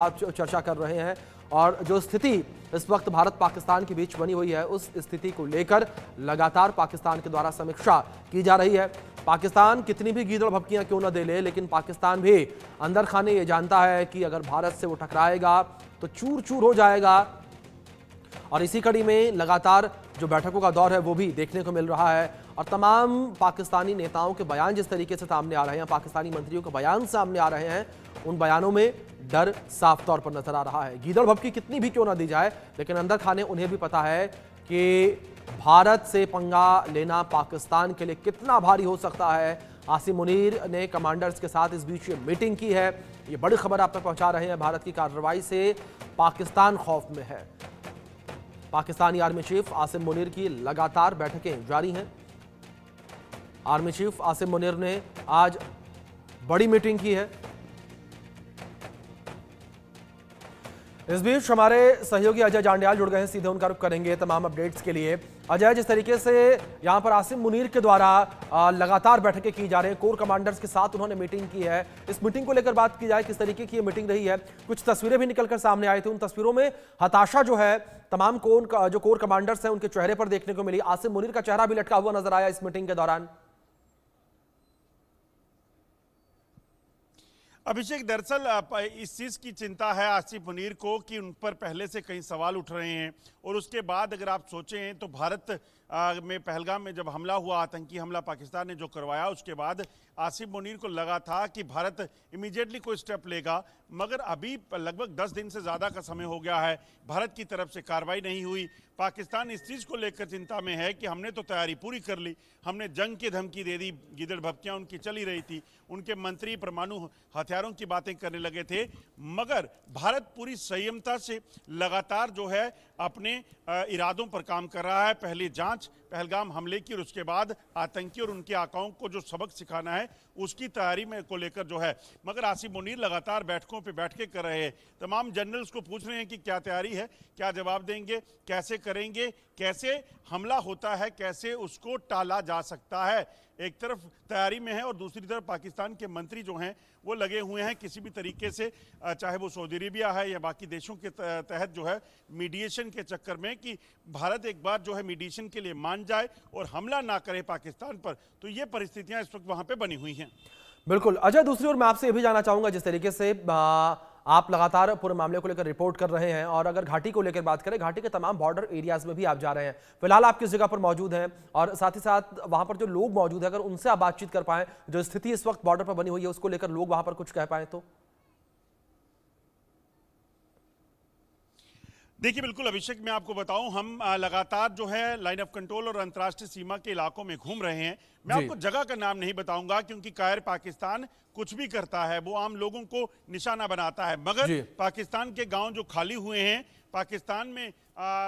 आप चर्चा कर रहे हैं और जो स्थिति इस वक्त भारत पाकिस्तान के बीच बनी हुई है उस स्थिति को लेकर लगातार पाकिस्तान के द्वारा समीक्षा की जा रही है। पाकिस्तान कितनी भी गीदड़ भभकियां क्यों न दे ले, लेकिन पाकिस्तान भी अंदर खाने ये जानता है कि अगर भारत से वो टकराएगा तो चूर चूर हो जाएगा। और इसी कड़ी में लगातार जो बैठकों का दौर है वो भी देखने को मिल रहा है और तमाम पाकिस्तानी नेताओं के बयान जिस तरीके से सामने आ रहे हैं, पाकिस्तानी मंत्रियों के बयान सामने आ रहे हैं, उन बयानों में डर साफ तौर पर नजर आ रहा है। गीदड़ भभकी कितनी भी क्यों ना दी जाए, लेकिन अंदर खाने उन्हें भी पता है कि भारत से पंगा लेना पाकिस्तान के लिए कितना भारी हो सकता है। आसिम मुनीर ने कमांडर्स के साथ इस बीच मीटिंग की है। ये बड़ी खबर आप तक पहुंचा रहे हैं। भारत की कार्रवाई से पाकिस्तान खौफ में है। पाकिस्तानी आर्मी चीफ आसिम मुनीर की लगातार बैठकें जारी हैं। आर्मी चीफ आसिम मुनीर ने आज बड़ी मीटिंग की है। इस बीच हमारे सहयोगी अजय जांडियाल जुड़ गए हैं, सीधे उनका रुख करेंगे तमाम अपडेट्स के लिए। अजय, जिस तरीके से यहां पर आसिम मुनीर के द्वारा लगातार बैठकें की जा रही हैं, कोर कमांडर्स के साथ उन्होंने मीटिंग की है, इस मीटिंग को लेकर बात की जाए किस तरीके की ये मीटिंग रही है। कुछ तस्वीरें भी निकलकर सामने आई थी, उन तस्वीरों में हताशा जो है तमाम जो कोर कमांडर्स हैं उनके चेहरे पर देखने को मिली। आसिम मुनीर का चेहरा भी लटका हुआ नजर आया इस मीटिंग के दौरान। अभिषेक, दरअसल इस चीज की चिंता है आसिम मुनीर को कि उन पर पहले से कई सवाल उठ रहे हैं और उसके बाद अगर आप सोचें तो भारत में पहलगाम में जब हमला हुआ, आतंकी हमला पाकिस्तान ने जो करवाया, उसके बाद आसिम मुनीर को लगा था कि भारत इमीडिएटली कोई स्टेप लेगा, मगर अभी लगभग 10 दिन से ज़्यादा का समय हो गया है, भारत की तरफ से कार्रवाई नहीं हुई। पाकिस्तान इस चीज़ को लेकर चिंता में है कि हमने तो तैयारी पूरी कर ली, हमने जंग की धमकी दे दी, गीदड़ भभकियाँ उनकी चली रही थी, उनके मंत्री परमाणु हथियारों की बातें करने लगे थे, मगर भारत पूरी संयमता से लगातार जो है अपने इरादों पर काम कर रहा है। पहले जांच पहलगाम हमले की और उसके बाद आतंकी और उनके आकाओं को जो सबक सिखाना है उसकी तैयारी में को लेकर जो है। मगर आसिम मुनीर लगातार बैठकों पे बैठ के कर रहे हैं, तमाम जनरल्स को पूछ रहे हैं कि क्या तैयारी है, क्या जवाब देंगे, कैसे करेंगे, कैसे हमला होता है, कैसे उसको टाला जा सकता है। एक तरफ तैयारी में है और दूसरी तरफ पाकिस्तान के मंत्री जो हैं वो लगे हुए हैं किसी भी तरीके से, चाहे वो सऊदी अरेबिया है या बाकी देशों के तहत जो है मीडिएशन के चक्कर में, कि भारत एक बार जो है मीडिएशन के लिए मान जाए और हमला ना करे पाकिस्तान पर। तो ये परिस्थितियां इस वक्त वहां पे बनी हुई हैं। बिल्कुल अजय, दूसरी ओर मैं आपसे ये भी जानना चाहूंगा, जिस तरीके से आप लगातार पूरे मामले को लेकर रिपोर्ट कर रहे हैं और अगर घाटी को लेकर बात करें, घाटी के तमाम बॉर्डर एरियाज में भी आप जा रहे हैं, फिलहाल आप किस जगह पर मौजूद हैं और साथ ही साथ वहां पर जो लोग मौजूद हैं अगर उनसे आप बातचीत कर पाएं, जो स्थिति इस वक्त बॉर्डर पर बनी हुई है उसको लेकर लोग वहां पर कुछ कह पाए तो? देखिए, बिल्कुल अभिषेक, मैं आपको बताऊं, हम लगातार जो है लाइन ऑफ कंट्रोल और अंतर्राष्ट्रीय सीमा के इलाकों में घूम रहे हैं। मैं आपको जगह का नाम नहीं बताऊंगा क्योंकि कायर पाकिस्तान कुछ भी करता है, वो आम लोगों को निशाना बनाता है, मगर पाकिस्तान के गांव जो खाली हुए हैं, पाकिस्तान में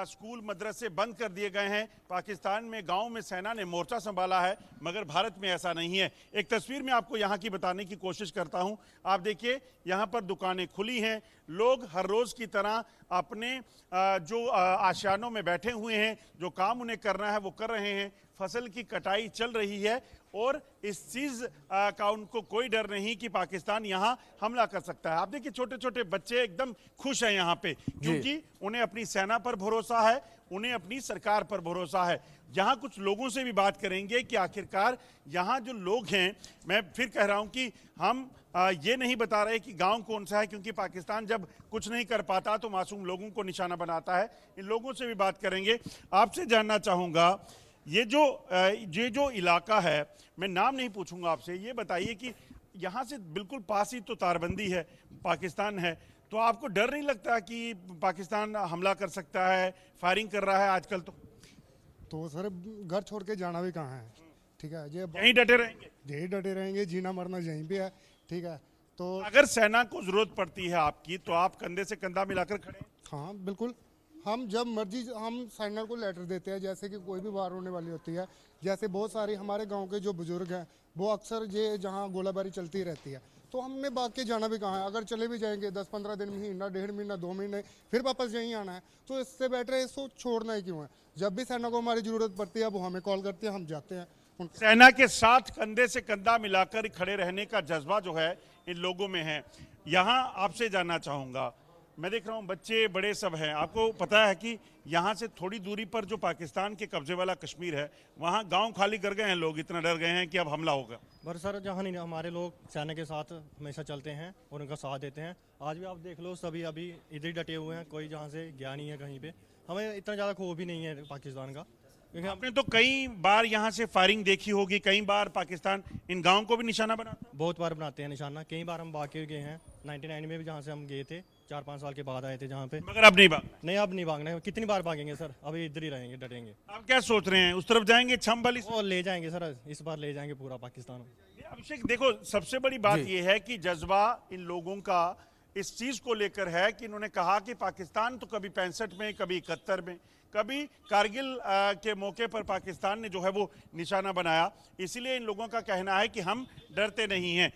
स्कूल मदरसे बंद कर दिए गए हैं, पाकिस्तान में गांव में सेना ने मोर्चा संभाला है, मगर भारत में ऐसा नहीं है। एक तस्वीर में आपको यहां की बताने की कोशिश करता हूं। आप देखिए, यहां पर दुकानें खुली हैं, लोग हर रोज की तरह अपने जो आशियानों में बैठे हुए हैं, जो काम उन्हें करना है वो कर रहे हैं। फसल की कटाई चल रही है और इस चीज का उनको कोई डर नहीं कि पाकिस्तान यहां हमला कर सकता है। आप देखिए, छोटे छोटे बच्चे एकदम खुश हैं यहां पे, क्योंकि उन्हें अपनी सेना पर भरोसा है, उन्हें अपनी सरकार पर भरोसा है। यहाँ कुछ लोगों से भी बात करेंगे कि आखिरकार यहाँ जो लोग हैं, मैं फिर कह रहा हूँ कि हम ये नहीं बता रहे कि गांव कौन सा है, क्योंकि पाकिस्तान जब कुछ नहीं कर पाता तो मासूम लोगों को निशाना बनाता है। इन लोगों से भी बात करेंगे। आपसे जानना चाहूँगा, ये जो इलाका है, मैं नाम नहीं पूछूंगा आपसे, ये बताइए कि यहाँ से बिल्कुल पास ही तो तारबंदी है, पाकिस्तान है, तो आपको डर नहीं लगता कि पाकिस्तान हमला कर सकता है, फायरिंग कर रहा है आजकल? तो सर, घर छोड़ के जाना भी कहाँ है, ठीक है, यहीं डटे रहेंगे, यहीं डटे रहेंगे, जीना मरना यहीं पे है, ठीक है। तो अगर सेना को जरूरत पड़ती है आपकी, तो आप कंधे से कंधा मिलाकर खड़े हैं? हाँ बिल्कुल, हम जब मर्जी हम सेना को लेटर देते हैं, जैसे कि कोई भी वार होने वाली होती है। जैसे बहुत सारे हमारे गांव के जो बुजुर्ग हैं वो अक्सर ये जहां गोलाबारी चलती रहती है, तो हमने भाग के जाना भी कहाँ है। अगर चले भी जाएंगे 10-15 दिन, महीना, 1.5 महीना, 2 महीने, फिर वापस यहीं आना है, तो इससे बेटर है इसको छोड़ना ही क्यों है। जब भी सेना को हमारी जरूरत पड़ती है वो हमें कॉल करती है, हम जाते हैं। सेना के साथ कंधे से कंधा मिलाकर खड़े रहने का जज्बा जो है इन लोगों में है। यहाँ आपसे जानना चाहूँगा, मैं देख रहा हूँ बच्चे बड़े सब हैं, आपको पता है कि यहाँ से थोड़ी दूरी पर जो पाकिस्तान के कब्जे वाला कश्मीर है, वहाँ गांव खाली कर गए हैं लोग, इतना डर गए हैं कि अब हमला होगा। पर सर जहाँ नहीं, हमारे लोग सेना के साथ हमेशा चलते हैं और उनका साथ देते हैं। आज भी आप देख लो, सभी अभी इधर ही डटे हुए हैं, कोई जहाँ से गया नहीं है कहीं पे। हमें इतना ज़्यादा खौफ भी नहीं है पाकिस्तान का, क्योंकि आपने तो कई बार यहाँ से फायरिंग देखी होगी, कई बार पाकिस्तान इन गाँव को भी निशाना बनाता है। बहुत बार बनाते हैं निशाना, कई बार हम भाग के गए हैं। 99 में भी जहाँ से हम गए थे, 4-5 साल के बाद आए थे जहाँ पे। मगर अब नहीं भागना। नहीं, अब नहीं भागना है। कितनी बार भागेंगे सर, अभी इधर ही रहेंगे, डटेंगे। आप क्या सोच रहे हैं, उस तरफ जाएंगे छम वाली? और ले जाएंगे सर, इस बार ले जाएंगे पूरा पाकिस्तान। अभिषेक देखो, सबसे बड़ी बात यह है कि जज्बा इन लोगों का इस चीज को लेकर है कि इन्होंने कहा कि पाकिस्तान तो कभी 65 में, कभी 71 में, कभी कारगिल के मौके पर पाकिस्तान ने जो है वो निशाना बनाया। इसीलिए इन लोगों का कहना है कि हम डरते नहीं हैं।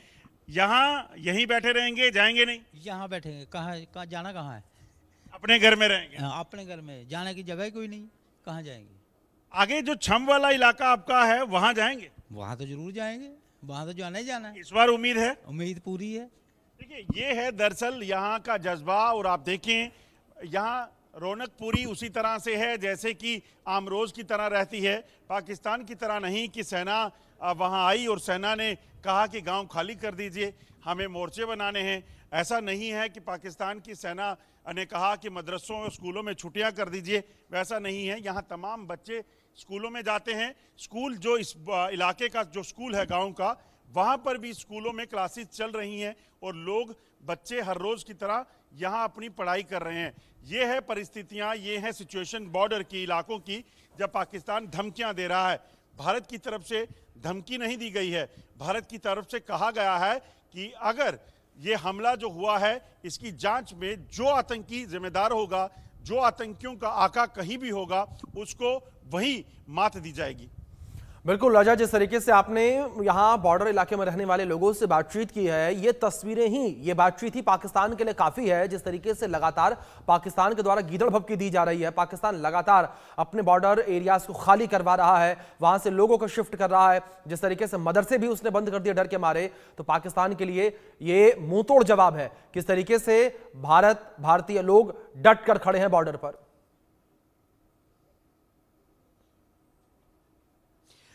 यहाँ यहीं बैठे रहेंगे, जाएंगे नहीं? यहाँ बैठेंगे। कहाँ जाना, कहाँ है? अपने घर में रहेंगे। अपने घर में, जाने की जगह ही कोई नहीं, कहाँ जाएंगे? आगे जो छम वाला इलाका आपका है वहां जाएंगे? वहाँ तो जरूर जाएंगे, वहाँ तो जाना ही जाना है। इस बार उम्मीद है? उम्मीद पूरी है। देखिए, ये है दरअसल यहाँ का जज्बा। और आप देखें, यहाँ रौनक पूरी उसी तरह से है जैसे कि आम रोज की तरह रहती है। पाकिस्तान की तरह नहीं कि सेना वहाँ आई और सेना ने कहा कि गांव खाली कर दीजिए, हमें मोर्चे बनाने हैं। ऐसा नहीं है कि पाकिस्तान की सेना ने कहा कि मदरसों और स्कूलों में छुट्टियां कर दीजिए, वैसा नहीं है। यहाँ तमाम बच्चे स्कूलों में जाते हैं। स्कूल जो इस इलाके का जो स्कूल है गांव का, वहाँ पर भी स्कूलों में क्लासेस चल रही हैं और लोग, बच्चे हर रोज़ की तरह यहाँ अपनी पढ़ाई कर रहे हैं। ये है परिस्थितियाँ, ये है सिचुएशन बॉर्डर की, इलाकों की, जब पाकिस्तान धमकियाँ दे रहा है। भारत की तरफ से धमकी नहीं दी गई है, भारत की तरफ से कहा गया है कि अगर ये हमला जो हुआ है इसकी जांच में जो आतंकी जिम्मेदार होगा, जो आतंकियों का आका कहीं भी होगा, उसको वही मात दी जाएगी। बिल्कुल राजा, जिस तरीके से आपने यहाँ बॉर्डर इलाके में रहने वाले लोगों से बातचीत की है, ये तस्वीरें ही, ये बातचीत ही पाकिस्तान के लिए काफी है। जिस तरीके से लगातार पाकिस्तान के द्वारा गीदड़ भभकी दी जा रही है, पाकिस्तान लगातार अपने बॉर्डर एरियाज को खाली करवा रहा है, वहां से लोगों को शिफ्ट कर रहा है। जिस तरीके से मदरसे भी उसने बंद कर दिए डर के मारे, तो पाकिस्तान के लिए ये मुंहतोड़ जवाब है किस तरीके से भारतीय लोग डट कर खड़े हैं बॉर्डर पर।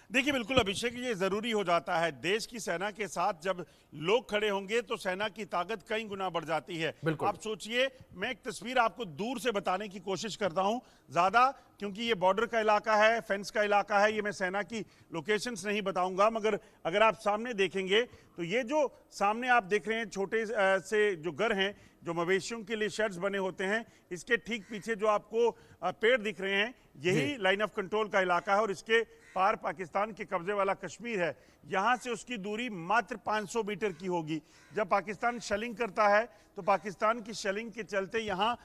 देखिए, बिल्कुल अभिषेक, ये जरूरी हो जाता है। देश की सेना के साथ जब लोग खड़े होंगे तो सेना की ताकत कई गुना बढ़ जाती है। आप सोचिए, मैं एक तस्वीर आपको दूर से बताने की कोशिश करता हूं, ज्यादा क्योंकि ये बॉर्डर का इलाका है, फेंस का इलाका है, ये मैं सेना की लोकेशंस नहीं बताऊंगा। मगर अगर आप सामने देखेंगे तो ये जो सामने आप देख रहे हैं छोटे से जो घर हैं, जो मवेशियों के लिए शेड्स बने होते हैं, इसके ठीक पीछे जो आपको पेड़ दिख रहे हैं, यही लाइन ऑफ कंट्रोल का इलाका है और इसके पार पाकिस्तान के कब्जे वाला कश्मीर है। यहां से उसकी दूरी मात्र 500 मीटर की होगी। जब पाकिस्तान शेलिंग करता है तो पाकिस्तान की शेलिंग के चलते यहां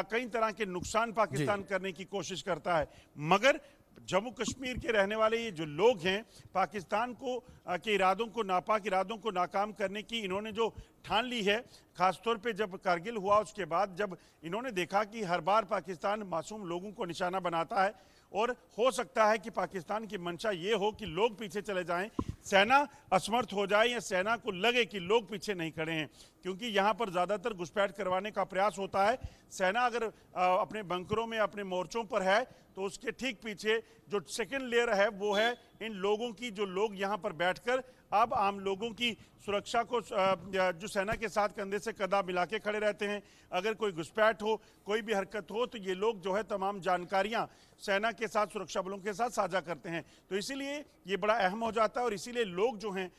कई तरह के नुकसान पाकिस्तान करने की कोशिश करता है। मगर जम्मू कश्मीर के रहने वाले ये जो लोग हैं, पाकिस्तान को के इरादों को, नापाक इरादों को नाकाम करने की इन्होंने जो ठान ली है, खासतौर पे जब कारगिल हुआ उसके बाद, जब इन्होंने देखा कि हर बार पाकिस्तान मासूम लोगों को निशाना बनाता है और हो सकता है कि पाकिस्तान की मंशा ये हो कि लोग पीछे चले जाएं, सेना असमर्थ हो जाए या सेना को लगे कि लोग पीछे नहीं खड़े हैं, क्योंकि यहाँ पर ज़्यादातर घुसपैठ करवाने का प्रयास होता है। सेना अगर अपने बंकरों में, अपने मोर्चों पर है तो उसके ठीक पीछे जो सेकंड लेयर है वो है इन लोगों की, जो लोग यहाँ पर बैठकर अब आम लोगों की सुरक्षा को, जो सेना के साथ कंधे से कंधा मिला के खड़े रहते हैं। अगर कोई घुसपैठ हो, कोई भी हरकत हो, तो ये लोग जो है तमाम जानकारियां सेना के साथ, सुरक्षा बलों के साथ साझा करते हैं। तो इसीलिए ये बड़ा अहम हो जाता है और इसीलिए लोग जो हैं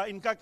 इनका